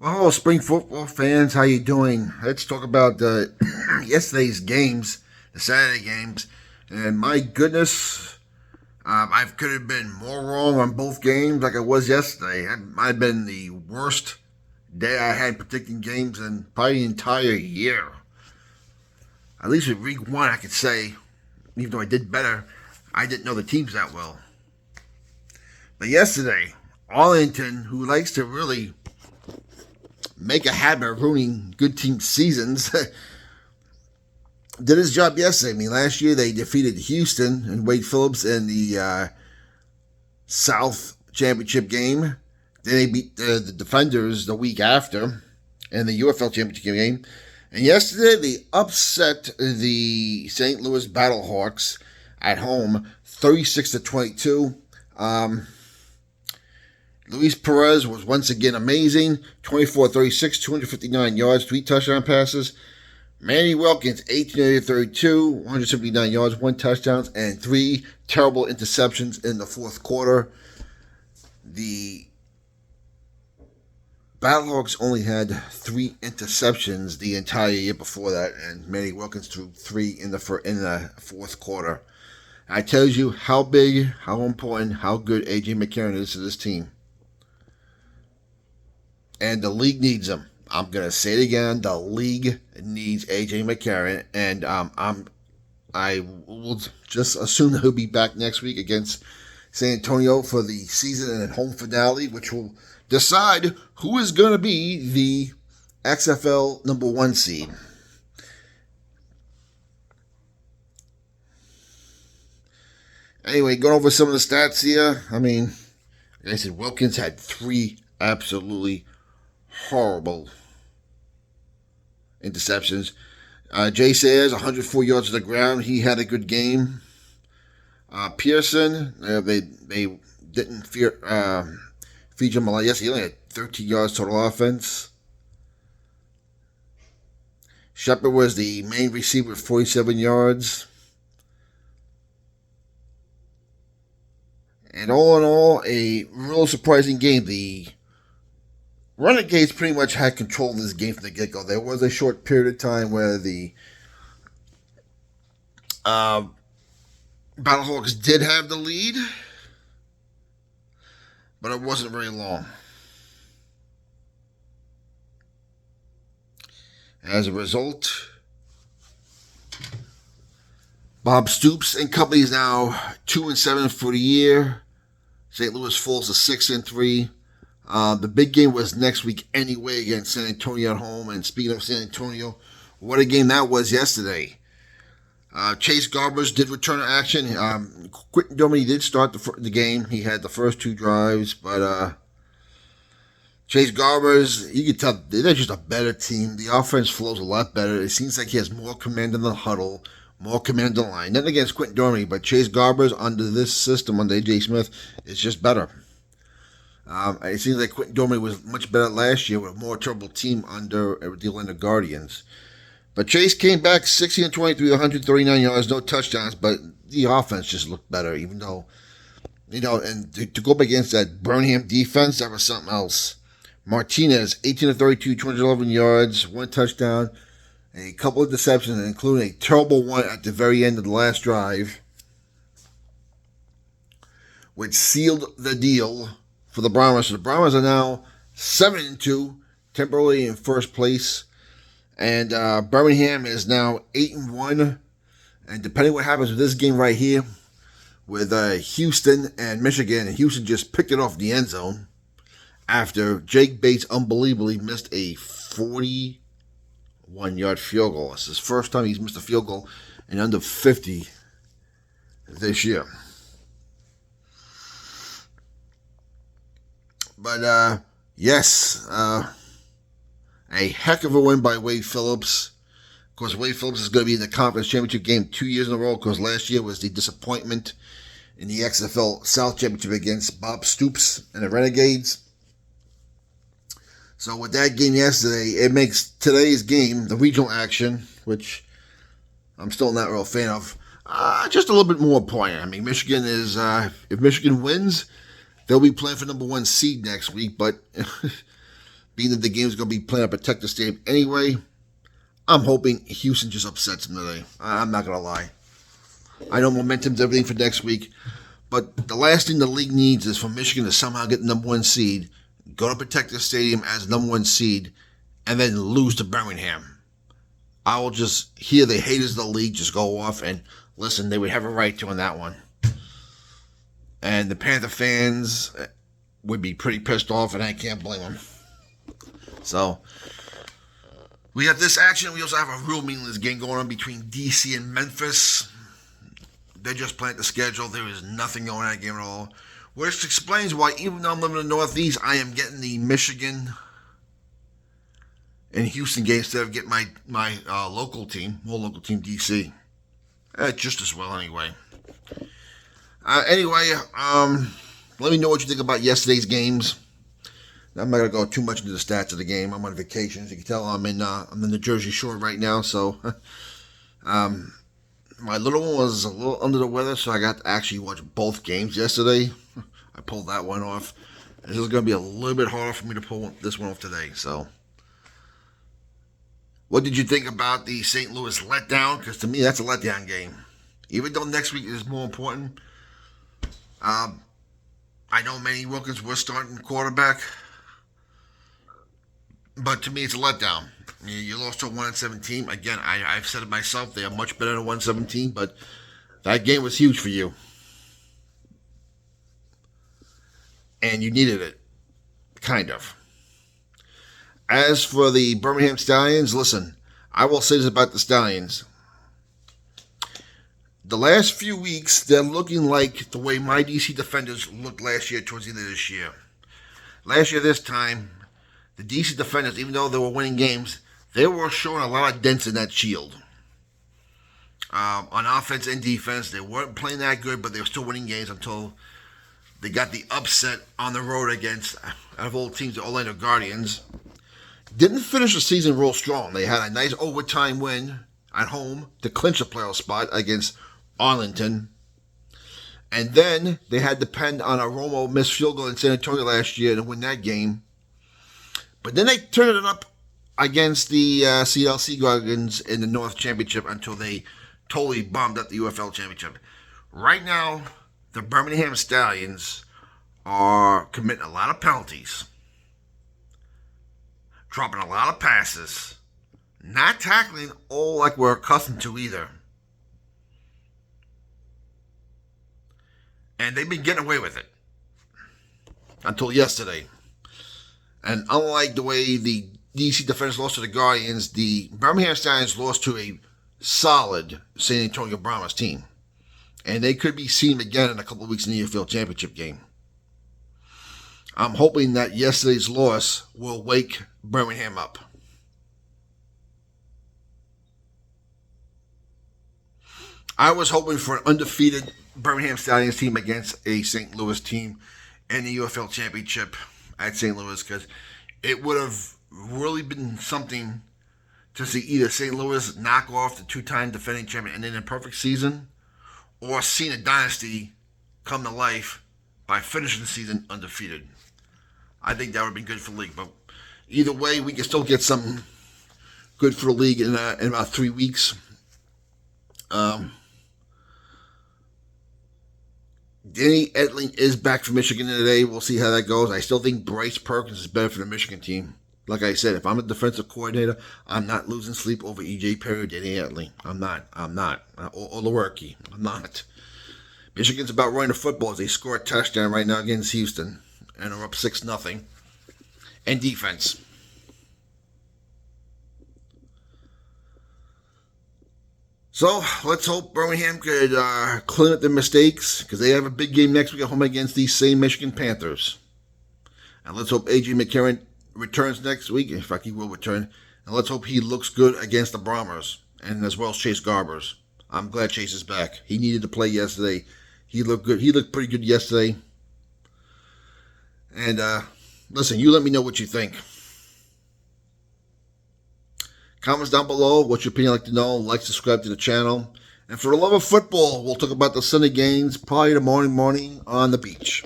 Oh, spring football fans, how you doing? Let's talk about yesterday's games, the Saturday games, and my goodness, I could have been more wrong on both games like I was yesterday. It might have been the worst day I had predicting games in probably the entire year. At least with week one, I could say, even though I did better, I didn't know the teams that well. But yesterday, Arlington, who likes to really make a habit of ruining good team seasons, did his job yesterday. I mean, last year they defeated Houston and Wade Phillips in the South Championship game. Then they beat the Defenders the week after in the UFL Championship game. And yesterday they upset the St. Louis Battlehawks at home, 36-22. Luis Perez was once again amazing. 24-36, 259 yards, 3 touchdown passes. Manny Wilkins, 18-32, 179 yards, 1 touchdown, and 3 terrible interceptions in the fourth quarter. The Battlehawks only had 3 interceptions the entire year before that, and Manny Wilkins threw 3 in the fourth quarter. I tell you how big, how important, how good A.J. McCarron is to this team. And the league needs him. I'm going to say it again. The league needs A.J. McCarron. And I will just assume that he'll be back next week against San Antonio for the season and home finale, which will decide who is going to be the XFL number 1 seed. Anyway, going over some of the stats here. I mean, like I said, Wilkins had 3 absolutely horrible interceptions. Jay Sayers, 104 yards to the ground. He had a good game. Pearson, they didn't feed him a lot. Yes, he only had 13 yards total offense. Shepard was the main receiver with 47 yards. And all in all, a real surprising game. The Renegades pretty much had control of this game from the get-go. There was a short period of time where the Battlehawks did have the lead, but it wasn't very long. As a result, Bob Stoops and company is now 2-7 for the year. St. Louis falls to 6-3. The big game was next week anyway against San Antonio at home. And speaking of San Antonio, what a game that was yesterday. Chase Garbers did return to action. Quentin Dominey did start the game. He had the first 2 drives, but Chase Garbers, you can tell they're just a better team. The offense flows a lot better. It seems like he has more command in the huddle, more command in the line. Nothing against Quentin Dominey, but Chase Garbers under this system, under A.J. Smith, is just better. It seems like Quentin Dominey was much better last year with a more terrible team under the Atlanta Guardians. But Chase came back 16-23, 139 yards, no touchdowns, but the offense just looked better, even though, and to go up against that Birmingham defense, that was something else. Martinez, 18-32, 211 yards, 1 touchdown, a couple of deceptions, including a terrible one at the very end of the last drive, which sealed the deal for the Brahmas. So the Brahmas are now 7-2, temporarily in first place. And Birmingham is now 8-1. And depending what happens with this game right here, with Houston and Michigan, and Houston just picked it off the end zone after Jake Bates unbelievably missed a 41-yard field goal. It's his first time he's missed a field goal in under 50 this year. But, yes, a heck of a win by Wade Phillips. Of course, Wade Phillips is going to be in the conference championship game 2 years in a row, because last year was the disappointment in the XFL South Championship against Bob Stoops and the Renegades. So with that game yesterday, it makes today's game, the regional action, which I'm still not a real fan of, just a little bit more important. I mean, Michigan is, if Michigan wins, they'll be playing for number 1 seed next week, but being that the game's going to be playing at Protective Stadium anyway, I'm hoping Houston just upsets them today. I'm not going to lie. I know momentum's everything for next week, but the last thing the league needs is for Michigan to somehow get the number 1 seed, go to Protective Stadium as number 1 seed, and then lose to Birmingham. I will just hear the haters of the league just go off and listen, they would have a right to on that one. And the Panther fans would be pretty pissed off, and I can't blame them. So, we have this action. We also have a real meaningless game going on between DC and Memphis. They're just playing the schedule. There is nothing going on in that game at all. Which explains why, even though I'm living in the Northeast, I am getting the Michigan and Houston game instead of getting my local team, DC. Just as well, anyway. Let me know what you think about yesterday's games. I'm not going to go too much into the stats of the game. I'm on vacation. As you can tell, I'm in the Jersey Shore right now. So, my little one was a little under the weather, so I got to actually watch both games yesterday. I pulled that one off. This is going to be a little bit harder for me to pull this one off today. So, what did you think about the St. Louis letdown? Because to me, that's a letdown game. Even though next week is more important. I know Manny Wilkins was starting quarterback. But to me, it's a letdown. You lost to a 1-7 team. Again, I've said it myself. They are much better than 1-7 but that game was huge for you. And you needed it. Kind of. As for the Birmingham Stallions, listen, I will say this about the Stallions. The last few weeks, they're looking like the way my DC Defenders looked last year towards the end of this year. Last year, this time, the DC Defenders, even though they were winning games, they were showing a lot of dents in that shield. On offense and defense, they weren't playing that good, but they were still winning games until they got the upset on the road against, out of all teams, the Orlando Guardians. Didn't finish the season real strong. They had a nice overtime win at home to clinch a playoff spot against Arlington. And then they had to depend on a Romo missed field goal in San Antonio last year to win that game. But then they turned it up against the CLC Guardians in the North Championship until they totally bombed up the UFL Championship. Right now, the Birmingham Stallions are committing a lot of penalties, dropping a lot of passes, not tackling all like we're accustomed to either. And they've been getting away with it until yesterday. And unlike the way the DC Defenders lost to the Guardians, the Birmingham Stallions lost to a solid San Antonio Brahmas team. And they could be seen again in a couple of weeks in the UFL Championship game. I'm hoping that yesterday's loss will wake Birmingham up. I was hoping for an undefeated Birmingham Stallions team against a St. Louis team in the UFL Championship at St. Louis, because it would have really been something to see either St. Louis knock off the two-time defending champion and in a perfect season, or seen a dynasty come to life by finishing the season undefeated. I think that would have been good for the league. But either way, we can still get something good for the league in about 3 weeks. Danny Etling is back for Michigan today. We'll see how that goes. I still think Bryce Perkins is better for the Michigan team. Like I said, if I'm a defensive coordinator, I'm not losing sleep over E.J. Perry or Danny Etling. I'm not. Or Lewerke. I'm not. Michigan's about running the football as they score a touchdown right now against Houston. And are up 6-0. And defense. So, let's hope Birmingham could clean up their mistakes, because they have a big game next week at home against these same Michigan Panthers. And let's hope A.J. McCarron returns next week. In fact, he will return. And let's hope he looks good against the Bombers, and as well as Chase Garbers. I'm glad Chase is back. He needed to play yesterday. He looked good. He looked pretty good yesterday. And, listen, you let me know what you think. Comments down below. What's your opinion? I'd like to know. Like, subscribe to the channel. And for the love of football, we'll talk about the Sunday games probably tomorrow morning on the beach.